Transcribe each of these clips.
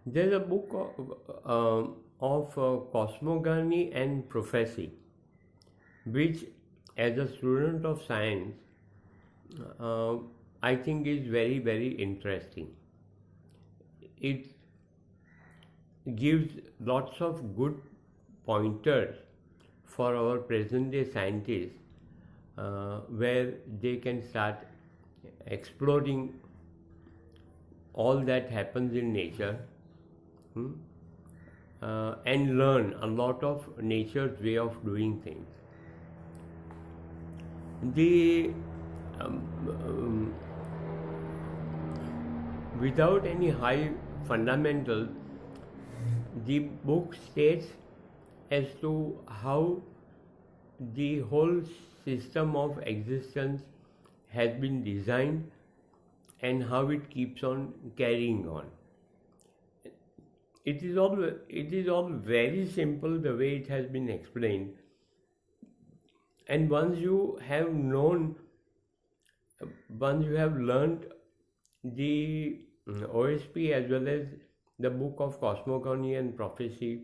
There's a book of cosmogony and prophecy, which, as a student of science, uh, I think is very, very interesting. It gives lots of good pointers for our present day scientists, where they can start exploring all that happens in nature, hmm, and learn a lot of nature's way of doing things. The um, um, Without any high fundamentals, the book states as to how the whole system of existence has been designed and how it keeps on carrying on. It is all very simple the way it has been explained, and once you have learned the OSP as well as the book of cosmogony and prophecy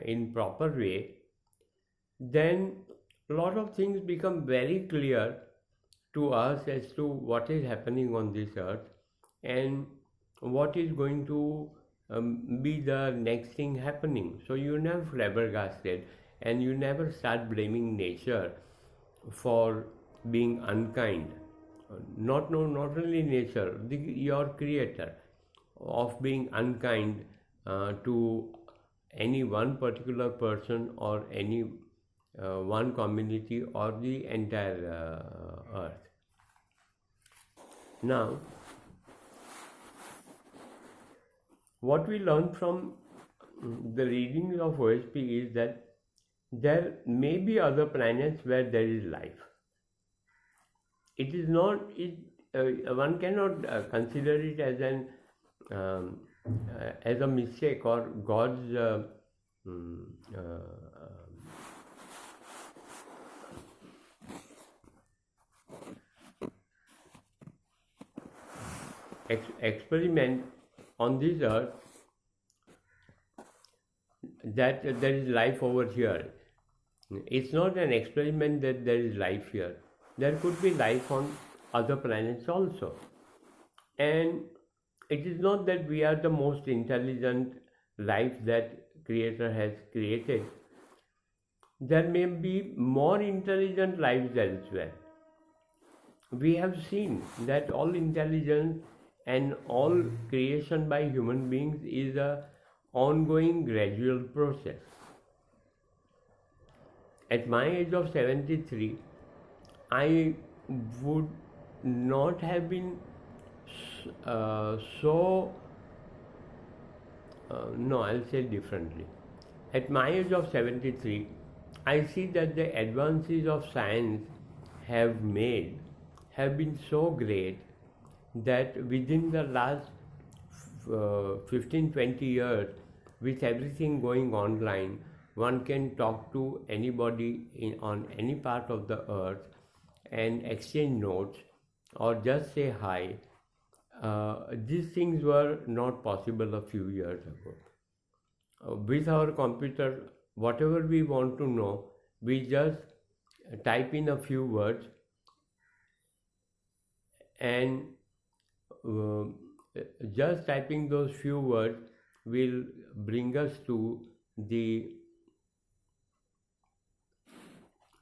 in proper way, then a lot of things become very clear to us as to what is happening on this earth and what is going to be the next thing happening. So you're never flabbergasted and you never start blaming nature for being unkind. Not no, not only nature, your creator, of being unkind to any one particular person or any one community or the entire earth. Now, what we learn from the readings of OSP is that there may be other planets where there is life. It is not, one cannot consider it um, as a mistake or God's mm, experiment on this earth that there is life over here. It's not an experiment that there is life here. There could be life on other planets also. And it is not that we are the most intelligent life that Creator has created. There may be more intelligent lives elsewhere. We have seen that all intelligence and all creation by human beings is a ongoing gradual process. At my age of 73, I would not have been so no, I'll say differently. At my age of 73, I see that the advances of science have been so great that within the last 15-20 years, with everything going online, one can talk to anybody on any part of the earth and exchange notes or just say hi. These things were not possible a few years ago. With our computer, whatever we want to know, we just type in a few words and uh, just typing those few words will bring us to the